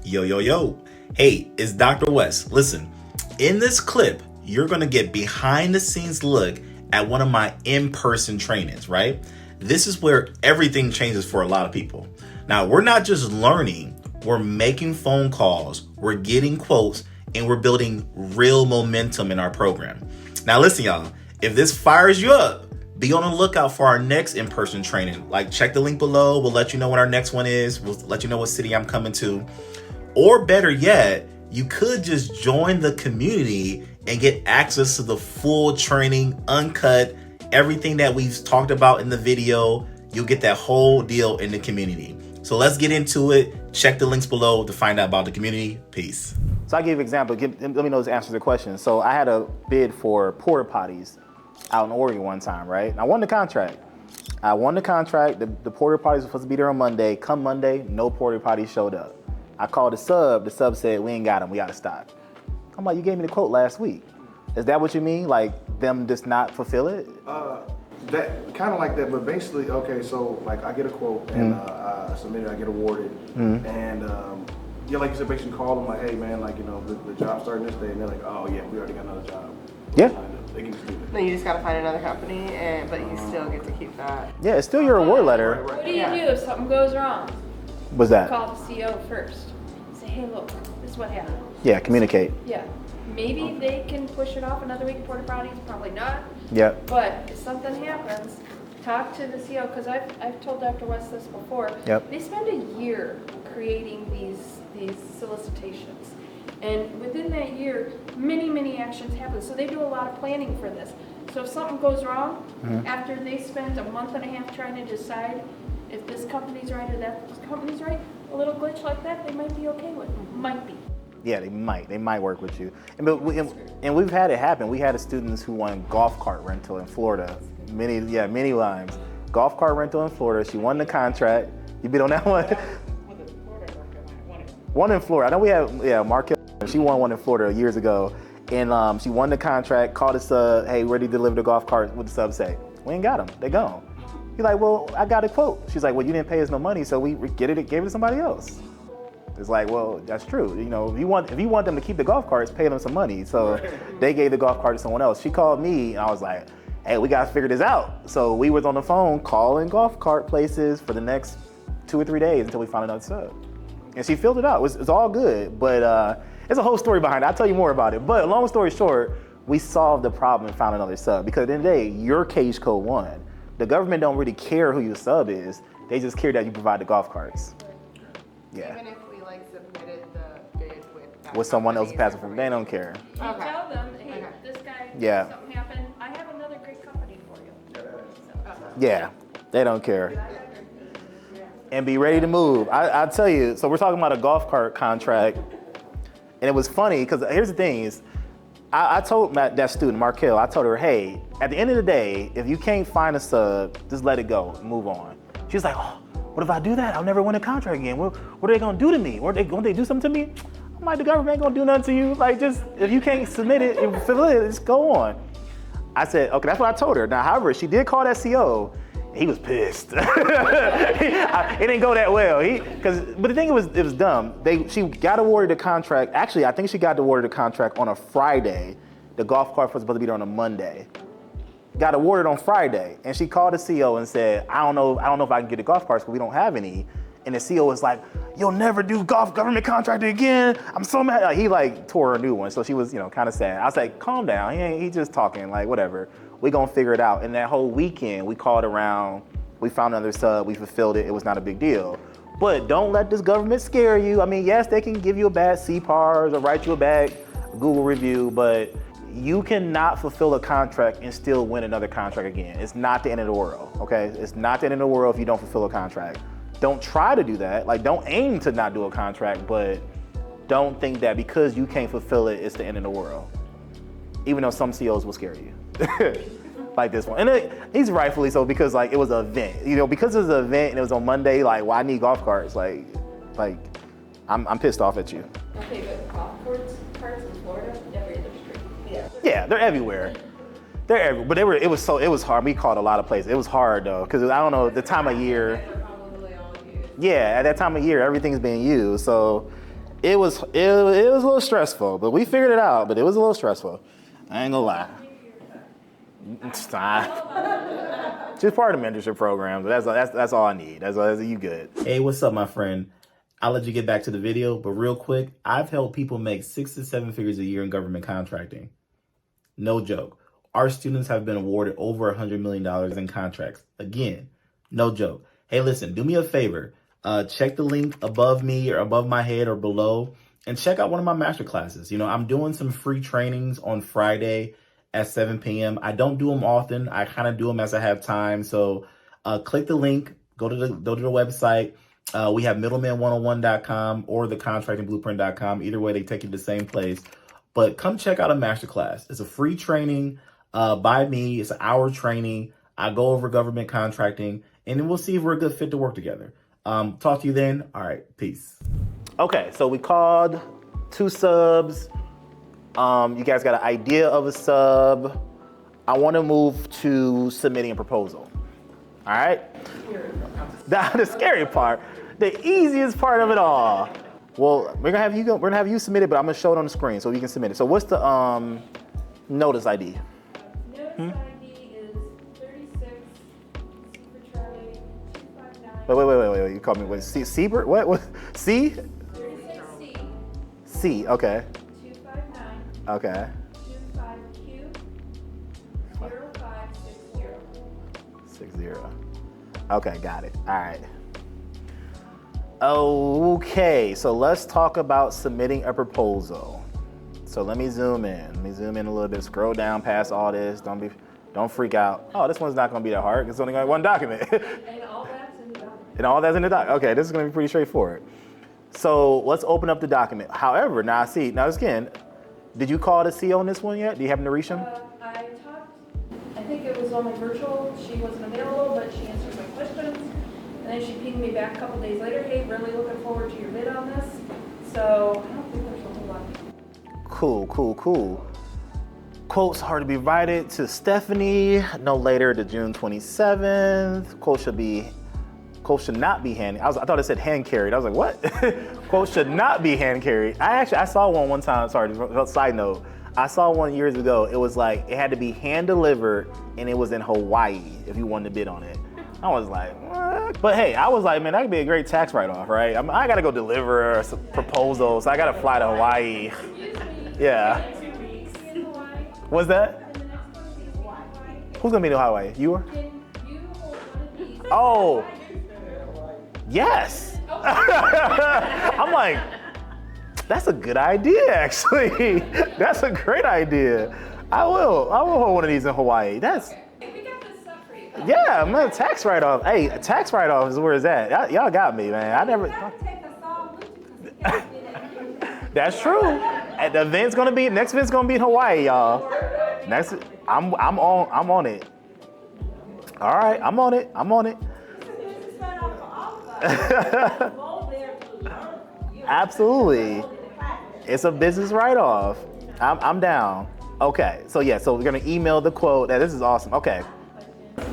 Yo, yo, yo. Hey, it's Dr. West. Listen, in this clip, you're going to get behind the scenes look at one of my in-person trainings, right? This is where everything changes for a lot of people. Now, we're not just learning, we're making phone calls, we're getting quotes, and we're building real momentum in our program. Now, listen, y'all, if this fires you up, be on the lookout for our next in-person training. Like, check the link below. We'll let you know when our next one is. We'll let you know what city I'm coming to. Or better yet, you could just join the community and get access to the full training, uncut, everything that we've talked about in the video. You'll get that whole deal in the community. So let's get into it. Check the links below to find out about the community. Peace. So I give you an example. Let me know this answers the question. So I had a bid for porta potties out in Oregon one time, right? And I won the contract. The porta potties were supposed to be there on Monday. Come Monday, no porta potties showed up. I called the sub. The sub said, we ain't got them. We out of stock. I'm like, you gave me the quote last week. Is that what you mean? Like them just not fulfill it? That kind of like that, but basically, okay, so like I get a quote and I submit it, I get awarded, and yeah, like you said, basically call them like, hey man, like the job starting this day, and they're like, oh yeah, we already got another job. Yeah. They can just do that. Then you just gotta find another company, but you still get to keep that. Yeah, it's still your award letter. What do you do if something goes wrong? What's that? Call the CO first. Say, hey, look, this is what happened. Yeah, communicate. Yeah. Maybe they can push it off another week, porta potties, probably not. Yep. But if something happens, talk to the CO, because I've told Dr. West this before. Yep. They spend a year creating these solicitations. And within that year, many actions happen. So they do a lot of planning for this. So if something goes wrong, after they spend a month and a half trying to decide if this company's right or that company's right, a little glitch like that, they might be okay with. Might be. Yeah, they might work with you. And we've had it happen. We had students who won golf cart rental in Florida. Many times. Golf cart rental in Florida. She won the contract. You bid on that one? One in Florida. I know we had, Markel. She won one in Florida years ago. And she won the contract, called us, hey, ready to deliver the golf cart. What the sub say? We ain't got them. They gone. He's like, well, I got a quote. She's like, well, you didn't pay us no money, so we gave it to somebody else. It's like, well, that's true. If you want them to keep the golf carts, pay them some money. So they gave the golf cart to someone else. She called me, and I was like, hey, we got to figure this out. So we was on the phone calling golf cart places for the next 2 or 3 days until we found another sub. And she filled it out. It's all good, but there's a whole story behind it. I'll tell you more about it. But long story short, we solved the problem and found another sub. Because at the end of the day, your cage code won. The government don't really care who your sub is. They just care that you provide the golf carts. Yeah. Even if we submitted the bid with someone else passing from, they don't care. You tell them, hey, this guy, something happened. I have another great company for you. Yeah, they don't care. And be ready to move. I'll tell you, so we're talking about a golf cart contract. And it was funny, because here's the thing is, I told that student, Markel, I told her, hey, at the end of the day, if you can't find a sub, just let it go, move on. She was like, oh, what if I do that? I'll never win a contract again. What are they gonna do to me? Won't they do something to me? I'm like, the government ain't gonna do nothing to you. Like, just, if you can't submit it, just go on. I said, okay, that's what I told her. Now, however, she did call that CO. He was pissed. It didn't go that well. But the thing, it was dumb. She got awarded the contract. Actually, I think she got awarded the contract on a Friday. The golf cart was supposed to be there on a Monday. Got awarded on Friday, and she called the CO and said, I don't know if I can get the golf carts because we don't have any. And the CO was like, you'll never do government contracting again. I'm so mad. He tore a new one, so she was kind of sad. I was like, calm down. He just talking, whatever. We gonna figure it out. And that whole weekend, we called around, we found another sub, we fulfilled it. It was not a big deal. But don't let this government scare you. I mean, yes, they can give you a bad CPARS or write you a bad Google review, but you cannot fulfill a contract and still win another contract again. It's not the end of the world, okay? It's not the end of the world if you don't fulfill a contract. Don't try to do that. Don't aim to not do a contract, but don't think that because you can't fulfill it, it's the end of the world. Even though some COs will scare you. Like this one. And he's rightfully so, because it was an event. Because it was an event and it was on Monday, well, I need golf carts. I'm pissed off at you. Okay, but golf carts in Florida, every other street. Yeah, they're everywhere. But it was hard. We called a lot of places. It was hard though, because I don't know, the time of year. Yeah, at that time of year, everything's being used. So It was a little stressful, but we figured it out. But it was a little stressful. I ain't gonna lie. Just part of the mentorship program. That's all I need. That's you good. Hey, what's up, my friend? I'll let you get back to the video, but real quick, I've helped people make 6 to 7 figures a year in government contracting. No joke. Our students have been awarded over $100 million in contracts. Again, no joke. Hey, listen, do me a favor. Check the link above me or above my head or below and check out one of my master classes. You know, I'm doing some free trainings on Friday at 7 p.m. I don't do them often. I kind of do them as I have time. So click the link, go to the website. We have middleman101.com or thecontractingblueprint.com. Either way, they take you to the same place. But come check out a masterclass. It's a free training by me. It's an hour training. I go over government contracting, and then we'll see if we're a good fit to work together. Talk to you then. All right, peace. Okay, so we called 2 subs. You guys got an idea of a sub. I want to move to submitting a proposal. All right? The scary part. The easiest part of it all. Well, we're gonna have you submit it, but I'm gonna show it on the screen so you can submit it. So what's the notice ID? Notice ID is 36, C for Charlie, 259. Wait. You called me what? Siebert? What? C? 36C, C. Okay. 259, Okay. 25Q, 0560. 60. Okay, got it. All right. Okay, so let's talk about submitting a proposal. So let me zoom in. A little bit. Scroll down past all this. Don't freak out. Oh, this one's not gonna be that hard. It's only got one document. And all that's in the document. And all that's in the doc. Okay, this is gonna be pretty straightforward. So let's open up the document. However, now again, did you call to see on this one yet? Do you happen to reach him? I talked, I think it was only virtual. She wasn't available, but she answered my questions. And then she pinged me back a couple days later, hey, really looking forward to your bid on this. So I don't think there's a whole lot. Cool. Quotes are to be provided to Stephanie no later than June 27th. Quotes should not be hand. I thought it said hand carried. I was like, what? Quotes should not be hand carried. I saw one time. Sorry, side note. I saw one years ago. It was like it had to be hand delivered, and it was in Hawaii if you wanted to bid on it. I was like, what? But hey, I was like, man, that could be a great tax write-off, right? I gotta go deliver a proposal, so I gotta fly to Hawaii. Yeah. What's that? Who's gonna be in Hawaii? You are? Oh. Yes. I'm like, that's a good idea, actually. That's a great idea. I will hold one of these in Hawaii. Yeah, man, tax write-off. Hey, tax write-off is where it's at. Y'all got me, man. I never. That's true. At the event's next event's gonna be in Hawaii, y'all. I'm on it. All right, I'm on it. Absolutely. It's a business write-off. I'm down. Okay, so we're gonna email the quote. This is awesome. Okay.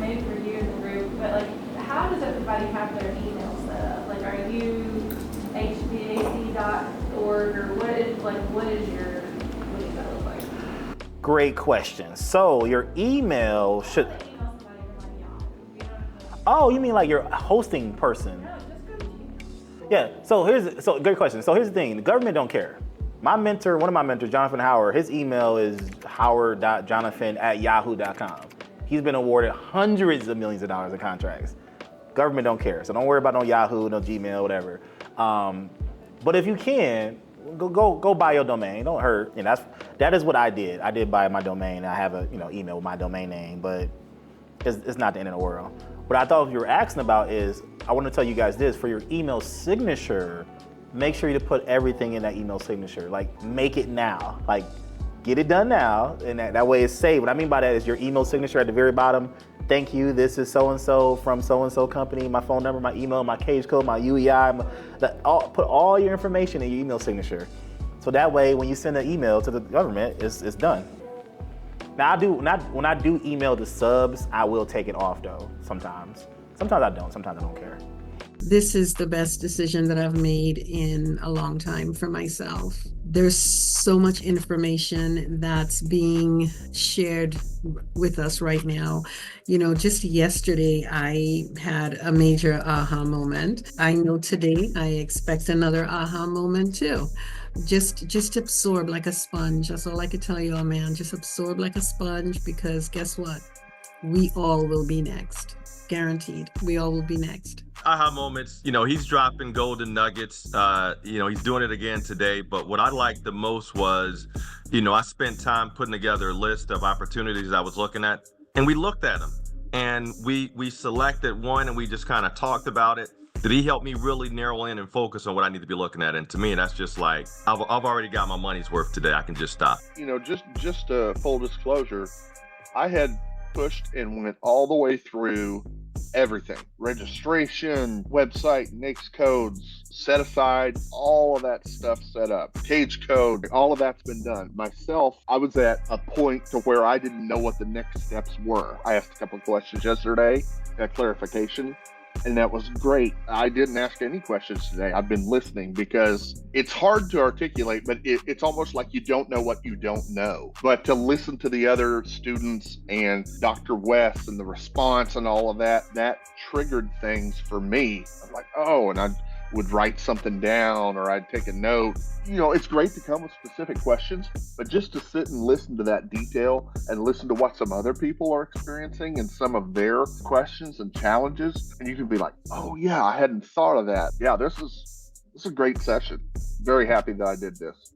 Maybe for you and the group, but how does everybody have their emails set up? Are you hvac.org or what does that look like? Great question. So your email should. Oh, you mean like your hosting person? Yeah. So great question. So here's the thing: the government don't care. One of my mentors, Jonathan Howard, his email is howard.jonathan@yahoo.com. He's been awarded hundreds of millions of dollars in contracts. Government don't care, so don't worry about no Yahoo, no Gmail, whatever. But if you can, go buy your domain. Don't hurt. That is what I did. I did buy my domain. I have a email with my domain name, but it's not the end of the world. What I thought you were asking about is, I want to tell you guys this: for your email signature, make sure you put everything in that email signature. Make it now. Get it done now, and that way it's saved. What I mean by that is your email signature at the very bottom. Thank you, this is so-and-so from so-and-so company, my phone number, my email, my case code, my UEI, put all your information in your email signature. So that way, when you send an email to the government, it's done. Now, when I do email the subs, I will take it off though, sometimes. Sometimes I don't care. This is the best decision that I've made in a long time for myself. There's so much information that's being shared with us right now. Just yesterday, I had a major aha moment. I know today I expect another aha moment too. Just absorb like a sponge. That's all I could tell you, oh man. Just absorb like a sponge, because guess what? We all will be next. Guaranteed. We all will be next. Aha moments, he's dropping golden nuggets. He's doing it again today. But what I liked the most was, I spent time putting together a list of opportunities I was looking at, and we looked at them, and we selected one, and we just kind of talked about it. Did he help me really narrow in and focus on what I need to be looking at? And to me, that's just like, I've already got my money's worth today. I can just stop. Just full disclosure, I had pushed and went all the way through everything: registration, website, NAICS codes, set aside, all of that stuff set up, page code, all of that's been done. Myself, I was at a point to where I didn't know what the next steps were. I asked a couple of questions yesterday, got clarification, and that was great. I didn't ask any questions today. I've been listening, because it's hard to articulate, but it's almost like you don't know what you don't know. But to listen to the other students and Dr. West and the response and all of that triggered things for me. I'm like, oh, and I would write something down, or I'd take a note. It's great to come with specific questions, but just to sit and listen to that detail and listen to what some other people are experiencing and some of their questions and challenges, and you can be like, oh yeah, I hadn't thought of that. Yeah, this is a great session. Very happy that I did this.